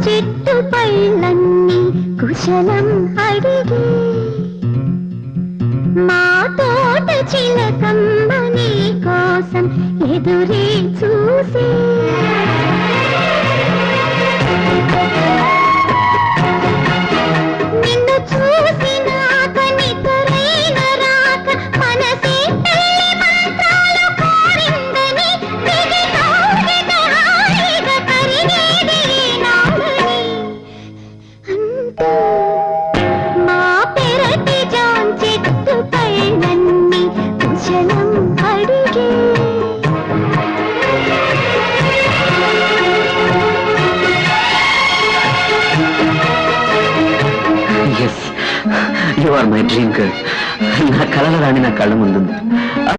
చెట్టు పళ్ళన్నీ కుశలం అడిగి మా తోట చిలకమ్మ నీ కోసం ఎదురే చూసి నిన్ను చూసినాక నిద్రైన రాక మనసే తల్లి మంత్రాలు కోరిందని దిగి తోగిన హాయిగా కరిగేది నాడని అంటూ మా పెరటి జాన్ చెట్టు పైనన్ని కుశలం అడిగే yes you are my dream girl. నా కలల రాణి నా కళ్ళ ముందుంది.